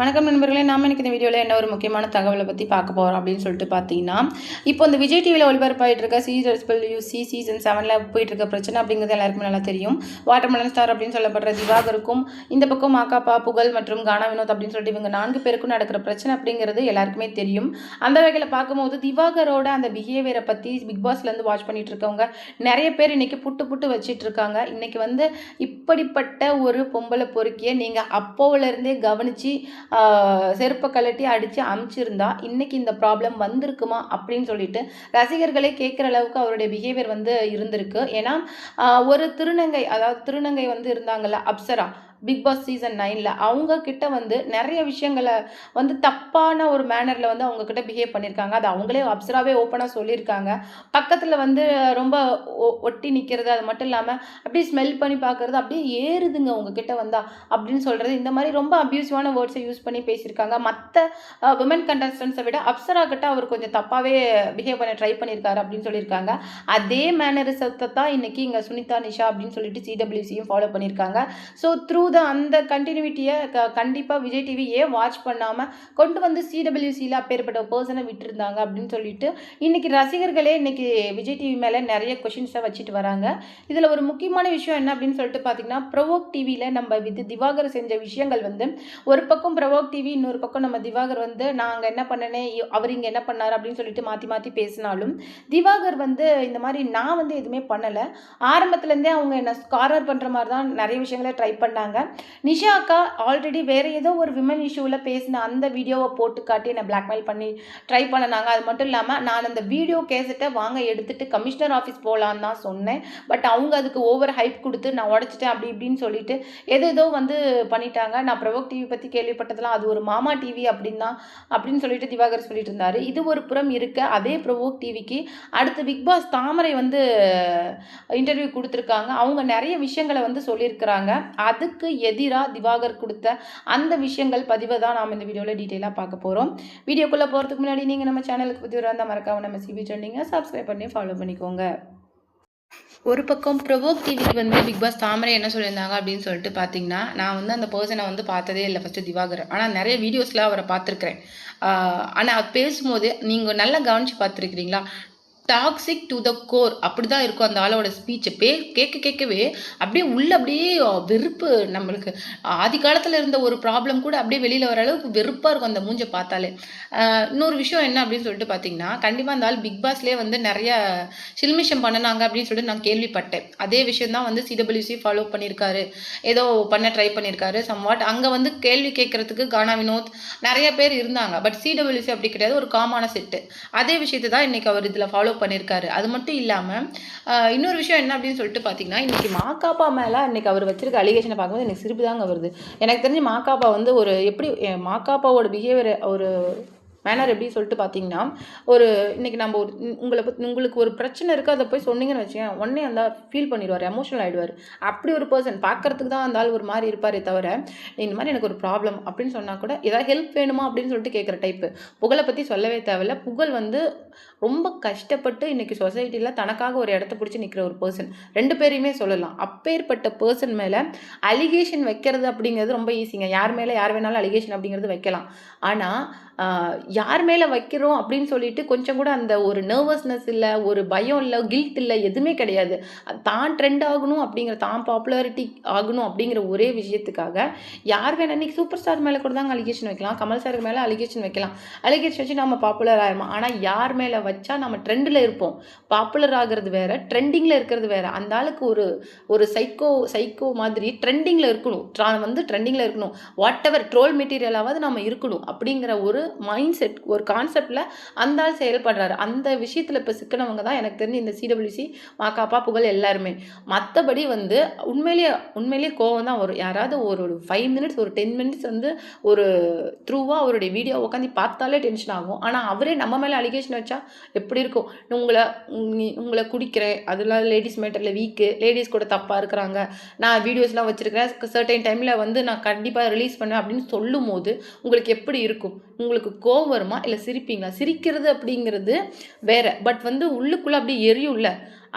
வணக்கம் நண்பர்களே, நாம இன்னைக்கு இந்த வீடியோவில் என்ன ஒரு முக்கியமான தகவலை பற்றி பார்க்க போகிறோம் அப்படின்னு சொல்லிட்டு பார்த்தீங்கன்னா, இப்போ இந்த விஜய் டிவியில் ஒளிபரப்பாயிட்டு இருக்க CWC சீசன் 7ல் போயிட்டு இருக்க பிரச்சனை அப்படிங்கிறது எல்லாருக்குமே நல்லா தெரியும். வாட்டர்மெலன் ஸ்டார் அப்படின்னு சொல்லப்படுற திவாகருக்கும், இந்த பக்கம் மாகாபா, புகழ் மற்றும் கானா வினோத் அப்படின்னு சொல்லிட்டு இவங்க 4 பேருக்கும் நடக்கிற பிரச்சனை அப்படிங்கிறது எல்லாருக்குமே தெரியும். அந்த வகையில் பார்க்கும்போது திவாகரோட அந்த பிஹேவியரை பற்றி பிக் பாஸ்லேருந்து வாட்ச் பண்ணிட்டு இருக்கவங்க நிறைய பேர் இன்னைக்கு புட்டு வச்சிட்டு இருக்காங்க. இன்னைக்கு வந்து இப்படிப்பட்ட ஒரு பொம்பளை பொறுக்கியை நீங்கள் அப்போவிலேருந்தே கவனித்து செருப்பை கழட்டி அடித்து அமுச்சிருந்தா இன்றைக்கி இந்த ப்ராப்ளம் வந்திருக்குமா அப்படின்னு சொல்லிட்டு ரசிகர்களே கேட்குற அளவுக்கு அவருடைய பிஹேவியர் வந்து இருந்திருக்கு. ஏன்னா ஒரு திருநங்கை வந்து இருந்தாங்கல்ல, அப்சரா, பிக் பாஸ் சீசன் 9ல் அவங்க கிட்ட வந்து நிறைய விஷயங்களை வந்து தப்பான ஒரு மேனரில் வந்து அவங்க கிட்ட பிஹேவ் பண்ணியிருக்காங்க. அது அவங்களே அப்சராவே ஓப்பனாக சொல்லியிருக்காங்க. பக்கத்தில் வந்து ரொம்ப ஒட்டி நிற்கிறது, அது மட்டும் இல்லாமல் அப்படியே ஸ்மெல் பண்ணி பார்க்குறது, அப்படியே ஏறுதுங்க உங்ககிட்ட வந்தா அப்படின்னு சொல்கிறது, இந்த மாதிரி ரொம்ப அப்யூசிவான வேர்ட்ஸை யூஸ் பண்ணி பேசியிருக்காங்க. மற்ற விமன் கண்டஸ்டன்ஸை விட அப்சரா கிட்ட அவர் கொஞ்சம் தப்பாகவே பிஹேவ் பண்ண ட்ரை பண்ணியிருக்காரு அப்படின்னு சொல்லியிருக்காங்க. அதே மேனரிசத்தை தான் இன்னைக்கு இங்கே சுனிதா, நிஷா அப்படின்னு சொல்லிட்டு CWCயும் ஃபாலோ பண்ணியிருக்காங்க. ஸோ த்ரூ அந்த கண்டினியூட்டியை கண்டிப்பாக விஜய் டிவி ஏன் வாட்ச் பண்ணாமல் கொண்டு வந்து CWCயில் அப்பேற்பட்ட பர்சனை விட்டுருந்தாங்க அப்படின்னு சொல்லிட்டு இன்னைக்கு ரசிகர்களே இன்னைக்கு விஜய் டிவி மேலே நிறைய கொஷின்ஸை வச்சுட்டு வராங்க. இதில் ஒரு முக்கியமான விஷயம் என்ன அப்படின்னு சொல்லிட்டு பார்த்தீங்கன்னா, ப்ரவோக் டிவியில் நம்ம திவாகர் செஞ்ச விஷயங்கள் வந்து ஒரு பக்கம் ப்ரவோக் டிவி, இன்னொரு பக்கம் நம்ம திவாகர் வந்து நாங்கள் என்ன பண்ணனே அவர் இங்கே என்ன பண்ணார் அப்படின்னு சொல்லிட்டு மாற்றி பேசினாலும், திவாகர் வந்து இந்த மாதிரி நான் வந்து எதுவுமே பண்ணலை, ஆரம்பத்துலேருந்தே அவங்க என்ன கார்னர் பண்ணுற மாதிரி தான் நிறைய விஷயங்களை ட்ரை பண்ணாங்க. நிஷா அக்கா ஆல்ரெடி வேறு ஏதோ ஒரு விமன் இஷ்யூவில் பேசின அந்த வீடியோவை போட்டு காட்டி என்னை பிளாக்மெயில் பண்ணி ட்ரை பண்ணினாங்க. அது மட்டும் இல்லாமல் நான் அந்த வீடியோ கேசட்டை வாங்க எடுத்துகிட்டு கமிஷனர் ஆஃபீஸ் போகலான்னு தான் சொன்னேன். பட் அவங்க அதுக்கு ஓவர் ஹைப் கொடுத்து நான் உடச்சிட்டேன் அப்படி இப்படின்னு சொல்லிட்டு ஏதோ வந்து பண்ணிட்டாங்க. நான் ப்ரவோக் டிவி பற்றி கேள்விப்பட்டதெல்லாம் அது ஒரு மாமா டிவி அப்படின்னு சொல்லிட்டு திவாகர் சொல்லிட்டு இருந்தார். இது ஒரு புறம் இருக்க, அதே ப்ரவோக் டிவிக்கு அடுத்து பிக் பாஸ் தாமரை வந்து இன்டர்வியூ கொடுத்துருக்காங்க. அவங்க நிறைய விஷயங்களை வந்து சொல்லியிருக்கிறாங்க. அதுக்கு எதிராக திவாகர் கொடுத்த அந்த விஷயங்கள் பதிவை தான் நாம் இந்த வீடியோவில் டீட்டெயிலாக பார்க்க போகிறோம். வீடியோக்குள்ளே போகிறதுக்கு முன்னாடி நீங்கள் நம்ம சேனலுக்கு பற்றி இருந்தால் மறக்காம நம்ம சிபி ட்ரெண்டிங்கை சப்ஸ்கிரைப் பண்ணி ஃபாலோ பண்ணிக்கோங்க. ஒரு பக்கம் ப்ரவோக் டிவிக்கு வந்து பிக் பாஸ் தாமரை என்ன சொல்லியிருந்தாங்க அப்படின்னு சொல்லிட்டு பார்த்தீங்கன்னா, நான் வந்து அந்த பர்சனை வந்து பார்த்ததே இல்லை ஃபஸ்ட்டு திவாகர். ஆனால் நிறைய வீடியோஸில் அவரை பார்த்துருக்குறேன். ஆனால் பேசும்போது நீங்கள் நல்லா கவனித்து பார்த்துருக்கிறீங்களா, டாக்ஸிக் டு த கோர் அப்படி தான் இருக்கும் அந்த ஆளோட ஸ்பீச்சு. கேட்கவே அப்படியே வெறுப்பு. நம்மளுக்கு ஆதி காலத்தில் இருந்த ஒரு ப்ராப்ளம் கூட அப்படியே வெளியில் வர அளவுக்கு வெறுப்பாக இருக்கும் அந்த மூஞ்சை பார்த்தாலே. இன்னொரு விஷயம் என்ன அப்படின்னு சொல்லிட்டு பார்த்தீங்கன்னா, கண்டிப்பாக அந்த ஆள் பிக் பாஸ்லேயே வந்து நிறைய சில்மிஷம் பண்ணினாங்க அப்படின்னு சொல்லிட்டு நான் கேள்விப்பட்டேன். அதே விஷயம் தான் வந்து CWC ஃபாலோ பண்ணியிருக்காரு, ஏதோ பண்ண ட்ரை பண்ணியிருக்காரு சம்வாட். அங்கே வந்து கேள்வி கேட்கறதுக்கு கானா வினோத் நிறைய பேர் இருந்தாங்க. பட் CWC அப்படி கிடையாது, ஒரு காமான செட்டு. அதே விஷயத்தை தான் இன்னைக்கு அவர் இதில் ஃபாலோ பண்ணியிருக்காரு. அது மட்டும் இல்லாமல் இன்னொரு விஷயம் என்ன அப்படின்னு சொல்லிட்டு பார்த்தீங்கன்னா, இன்றைக்கி மாகாபா மேலே இன்றைக்கி அவர் வச்சிருக்க அலிகேஷனை பார்க்கும்போது எனக்கு சிரிப்பு தாங்க வருது. எனக்கு தெரிஞ்சு மாகாபா வந்து ஒரு எப்படி மாகாபாவோட பிஹேவியர் ஒரு மேனர் எப்படி சொல்லிட்டு பார்த்தீங்கன்னா, ஒரு இன்றைக்கி நம்ம ஒரு உங்களுக்கு ஒரு பிரச்சனை இருக்குது, அதை போய் சொன்னீங்கன்னு வச்சுக்கேன், உடனே அந்த ஃபீல் பண்ணிடுவார், எமோஷனல் ஆகிடுவார். அப்படி ஒரு பர்சன் பார்க்குறதுக்கு தான் அந்த ஆள் ஒரு மாதிரி இருப்பாரே தவிர, இந்த மாதிரி எனக்கு ஒரு ப்ராப்ளம் அப்படின்னு சொன்னால் கூட ஏதாவது ஹெல்ப் வேணுமா அப்படின்னு சொல்லிட்டு கேட்குற டைப்பு. புகழை பற்றி சொல்லவே தேவையில்ல. புகழ் வந்து ரொம்ப கஷ்டப்பட்டு இன்றைக்கி சொசைட்டியில் தனக்காக ஒரு இடத்த பிடிச்சி நிற்கிற ஒரு பர்சன். 2 பேரையுமே சொல்லலாம். அப்பேற்பட்ட பர்சன் மேலே அலிகேஷன் வைக்கிறது அப்படிங்கிறது ரொம்ப ஈஸிங்க. யார் மேலே யார் வேணாலும் அலிகேஷன் அப்படிங்கிறது வைக்கலாம். ஆனால் யார் மேலே வைக்கிறோம் அப்படின்னு சொல்லிட்டு கொஞ்சம் கூட அந்த ஒரு நர்வஸ்னஸ் இல்லை, ஒரு பயம் இல்லை, கில்ட் இல்லை, எதுவுமே கிடையாது. தான் ட்ரெண்ட் ஆகணும் அப்படிங்கிற, தான் பாப்புலாரிட்டி ஆகணும் அப்படிங்கிற ஒரே விஷயத்துக்காக யார் வேணா இன்றைக்கி சூப்பர் ஸ்டார் மேலே கூட தாங்க அலிகேஷன் வைக்கலாம், கமல் சாருக்கு மேலே அலிகேஷன் வைக்கலாம். அலிகேஷன் வச்சு நம்ம பாப்புலர் ஆகிருமா. ஆனால் யார் மேலே வச்சா நம்ம ட்ரெண்டில் இருப்போம். பாப்புலர் ஆகிறது வேறு, ட்ரெண்டிங்கில் இருக்கிறது வேறு. அந்த ஆளுக்கு ஒரு சைக்கோ மாதிரி ட்ரெண்டிங்கில் இருக்கணும், வந்து ட்ரெண்டிங்கில் இருக்கணும். வாட் எவர் ட்ரோல் மெட்டீரியலாவது நம்ம இருக்கணும் அப்படிங்கிற ஒரு மைண்ட் செட், ஒரு கான்செப்டில் அந்த ஆள் செயல்படுறாரு. அந்த விஷயத்தில் இப்போ சிக்கனவங்க தான் எனக்கு தெரிஞ்சு இந்த CWC, மாகாபா, புகழ் எல்லாருமே. மற்றபடி வந்து உண்மையிலேயே கோவம் தான் வரும். யாராவது ஒரு 5 மினிட்ஸ் ஒரு 10 மினிட்ஸ் வந்து ஒரு த்ரூவாக அவருடைய வீடியோ உட்காந்து பார்த்தாலே டென்ஷன் ஆகும். ஆனால் அவரே நம்ம மேலே அலிகேஷன் வச்சா எப்படி இருக்கும்? உங்களை குடிக்கிறேன், அதெல்லாம் லேடிஸ் மேட்டரில் வீக்கு, லேடிஸ் கூட தப்பாக இருக்கிறாங்க, நான் வீடியோஸ்லாம் வச்சுருக்கிறேன், சர்டைன் டைமில் வந்து நான் கண்டிப்பாக ரிலீஸ் பண்ணுவேன் அப்படின்னு சொல்லும் போது உங்களுக்கு எப்படி இருக்கும்? உங்களுக்கு கோவம் வருமா இல்லை சிரிப்பீங்களா? சிரிக்கிறது அப்படிங்கிறது வேற, பட் வந்து உள்ளுக்குள்ளே அப்படியே எரியும்ல,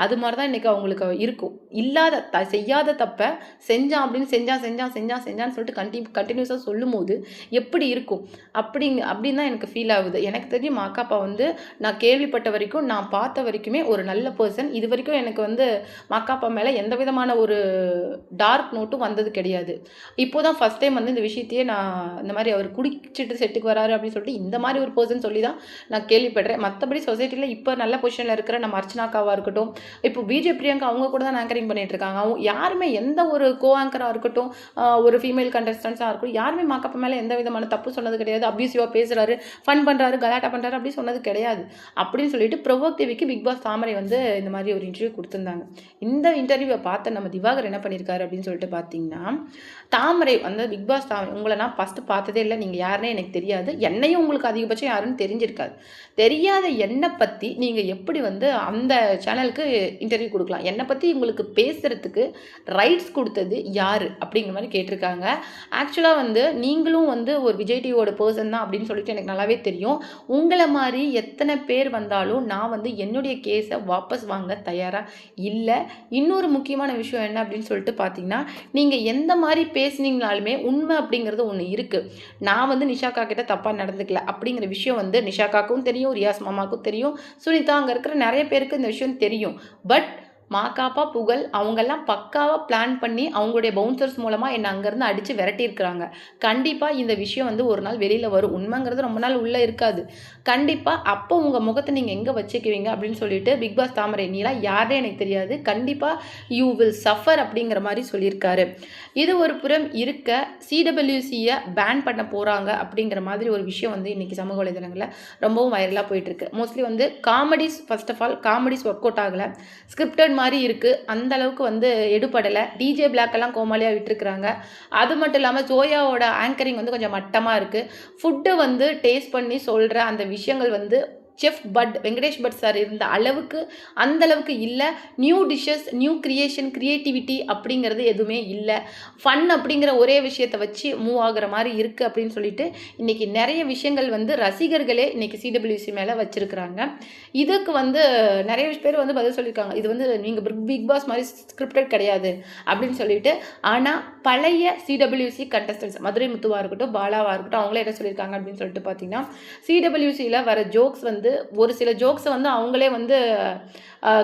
அது மாதிரி தான் இன்றைக்கி அவங்களுக்கு இருக்கும். இல்லாத செய்யாத தப்பை செஞ்சான் அப்படின்னு செஞ்சான்னு சொல்லிட்டு கண்டினியூஸாக சொல்லும்போது எப்படி இருக்கும் அப்படின்னு தான் எனக்கு ஃபீல் ஆகுது. எனக்கு தெரியும் மாக்காப்பா வந்து நான் கேள்விப்பட்ட வரைக்கும், நான் பார்த்த வரைக்குமே ஒரு நல்ல பர்சன். இது வரைக்கும் எனக்கு வந்து மாக்காப்பா மேலே எந்த விதமான ஒரு டார்க் நோட்டும் வந்தது கிடையாது. இப்போ தான் ஃபஸ்ட் டைம் வந்து இந்த விஷயத்தையே நான் இந்த மாதிரி அவர் குடிச்சிட்டு செட்டுக்கு வராரு அப்படின்னு சொல்லிட்டு இந்த மாதிரி ஒரு பர்சன் சொல்லி தான் நான் கேள்விப்படுறேன். மற்றபடி சொசைட்டியில் இப்போ நல்ல பொசிஷனில் இருக்கிற நம்ம அர்ச்சனாக்காவாக இருக்கட்டும், இப்போ பிஜே பிரியங்கா அவங்க கூட தான் ஆங்கரிங் பண்ணிட்டு இருக்காங்க. அவங்க யாருமே எந்த ஒரு கோ ஆங்கராக இருக்கட்டும், ஒரு ஃபீமேல் கண்டஸ்டன்ஸாக இருக்கட்டும், யாருமே மாக்காப்பா மேலே எந்த விதமான தப்பு சொன்னது கிடையாது. அப்யூசிவாக பேசுகிறாரு, ஃபன் பண்ணுறாரு, கலாட்டா பண்ணுறாரு அப்படி சொன்னது கிடையாது. அப்படின்னு சொல்லிட்டு ப்ரொவோக் டிவிக்கு பிக் பாஸ் தாமரை வந்து இந்த மாதிரி ஒரு இன்டர்வியூ கொடுத்துருந்தாங்க. இந்த இன்டர்வியூவை பார்த்து நம்ம திவாகர் என்ன பண்ணியிருக்காரு அப்படின்னு சொல்லிட்டு பார்த்தீங்கன்னா, தாமரை வந்து பிக் பாஸ் தாமரை உங்களை நான் ஃபஸ்ட்டு பார்த்ததே இல்லை, நீங்கள் யாருன்னே எனக்கு தெரியாது, என்னையும் உங்களுக்கு அதிகபட்சம் யாருன்னு தெரிஞ்சிருக்காது. தெரியாத என்னை பற்றி நீங்கள் எப்படி வந்து அந்த சேனலுக்கு இன்டர்வியூ கொடுக்கலாம்? என்னை பற்றி உங்களுக்கு பேசுகிறதுக்கு ரைட்ஸ் கொடுத்தது யார் அப்படிங்கிற மாதிரி கேட்டிருக்காங்க. ஆக்சுவலாக வந்து நீங்களும் வந்து ஒரு விஜய் டிவியோட பர்சன் தான் அப்படின்னு சொல்லிட்டு எனக்கு நல்லாவே தெரியும். உங்களை மாதிரி எத்தனை பேர் வந்தாலும் நான் வந்து என்னுடைய கேஸை வாபஸ் வாங்க தயாராக இல்லை. இன்னொரு முக்கியமான விஷயம் என்ன அப்படின்னு சொல்லிட்டு பார்த்தீங்கன்னா, நீங்கள் எந்த மாதிரி பேசுனீங்கனாலுமே உண்மை அப்படிங்கிறது ஒன்று இருக்குது. நான் வந்து நிஷாக்கா கிட்ட தப்பாக நடந்துக்கல அப்படிங்கிற விஷயம் வந்து நிஷாக்காக்கும் தெரியும், ரியாஸ் மாமாவுக்கும் தெரியும், சுனிதா அங்கே இருக்கிற நிறைய பேருக்கு இந்த விஷயம் தெரியும். பட் மாக்காப்பா, புகழ் அவங்கெல்லாம் பக்காவாக பிளான் பண்ணி அவங்களுடைய பவுன்சர்ஸ் மூலமாக என்னை அங்கேருந்து அடித்து விரட்டியிருக்கிறாங்க. கண்டிப்பாக இந்த விஷயம் வந்து ஒரு நாள் வெளியில் வரும். உண்மைங்கிறது ரொம்ப நாள் உள்ளே இருக்காது. கண்டிப்பாக அப்போ உங்கள் முகத்தை நீங்கள் எங்கே வச்சுக்குவீங்க அப்படின்னு சொல்லிட்டு பிக் பாஸ் தாமரை நீலாம் யாரே எனக்கு தெரியாது, கண்டிப்பாக யூ வில் சஃபர் அப்படிங்கிற மாதிரி சொல்லியிருக்காரு. இது ஒரு புறம் இருக்க சிடபிள்யூசியை பேன் பண்ண போகிறாங்க அப்படிங்கிற மாதிரி ஒரு விஷயம் வந்து இன்றைக்கி சமூக வலைதளங்களில் ரொம்பவும் வைரலாக போயிட்டுருக்கு. மோஸ்ட்லி வந்து comedies, first of all comedies work out ஆகலை, ஸ்கிரிப்டட் மாதிரி இருக்குது, அந்த அளவுக்கு வந்து எடுபடலை. டிஜே பிளாக்கெல்லாம் கோமாளியாக விட்டுருக்குறாங்க. அது மட்டும் இல்லாமல் ஜோயாவோட ஆங்கரிங் வந்து கொஞ்சம் மட்டமாக இருக்குது. ஃபுட்டு வந்து டேஸ்ட் பண்ணி சொல்கிற அந்த விஷயங்கள் வந்து செஃப் வெங்கடேஷ் பட் சார் இருந்த அளவுக்கு அந்தளவுக்கு இல்லை. நியூ டிஷ்ஷஸ், நியூ கிரியேட்டிவிட்டி அப்படிங்கிறது எதுவுமே இல்லை. ஃபன் அப்படிங்கிற ஒரே விஷயத்தை வச்சு மூவ் ஆகுற மாதிரி இருக்குது அப்படின்னு சொல்லிட்டு இன்றைக்கி நிறைய விஷயங்கள் வந்து ரசிகர்களே இன்றைக்கி சிடபிள்யூசி மேலே வச்சுருக்குறாங்க. இதுக்கு வந்து நிறைய பேர் வந்து பதில் சொல்லியிருக்காங்க, இது வந்து நீங்கள் பிக் பாஸ் மாதிரி ஸ்கிரிப்டட் கிடையாது அப்படின்னு சொல்லிட்டு. ஆனால் பழைய சிடபிள்யூசி கண்டஸ்டன்ஸ் மதுரை முத்துவாக இருக்கட்டும், பாலாவாக இருக்கட்டும், அவங்களே என்ன சொல்லியிருக்காங்க அப்படின்னு சொல்லிட்டு பார்த்தீங்கன்னா, சிடபிள்யூசியில் வர ஜோக்ஸ் வந்து ஒரு சில ஜோக்ஸை வந்து அவங்களே வந்து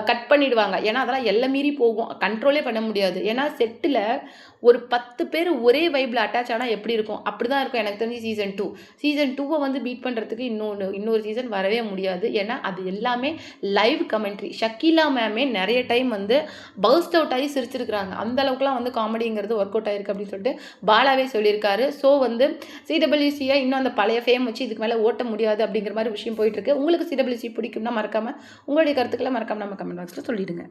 கட் பண்ணிடுவாங்க. ஏன்னா அதெல்லாம் எல்லாம் மீறி போகும், கண்ட்ரோலே பண்ண முடியாது. ஏன்னா செட்டில் ஒரு 10 பேர் ஒரே வைப்பில் அட்டாச் ஆனால் எப்படி இருக்கும், அப்படி தான் இருக்கும். எனக்கு தெரிஞ்சு சீசன் 2 வந்து பீட் பண்ணுறதுக்கு இன்னொரு சீசன் வரவே முடியாது. ஏன்னா அது எல்லாமே லைவ் கமெண்ட்ரி. ஷக்கீலா மேமே நிறைய டைம் வந்து பர்ஸ்ட் அவுட் ஆகி சிரிச்சிருக்கிறாங்க. அந்த அளவுக்குலாம் வந்து காமெடிங்கிறது ஒர்க் அவுட் ஆகிருக்கு அப்படின்னு சொல்லிட்டு பாலாவே சொல்லியிருக்காரு. ஸோ வந்து சிடபிள்யூசியை இன்னும் அந்த பழைய ஃபேம் வச்சு இதுக்கு மேலே ஓட்ட முடியாது அப்படிங்கிற மாதிரி விஷயம் போயிட்டுருக்கு. உங்களுக்கு சிடபிள்யூசி பிடிக்கும்னா மறக்காமல் உங்களுடைய கருத்துக்களை மறக்காமல் நம்ம கமெண்ட் பாக்ஸில் சொல்லிடுங்க.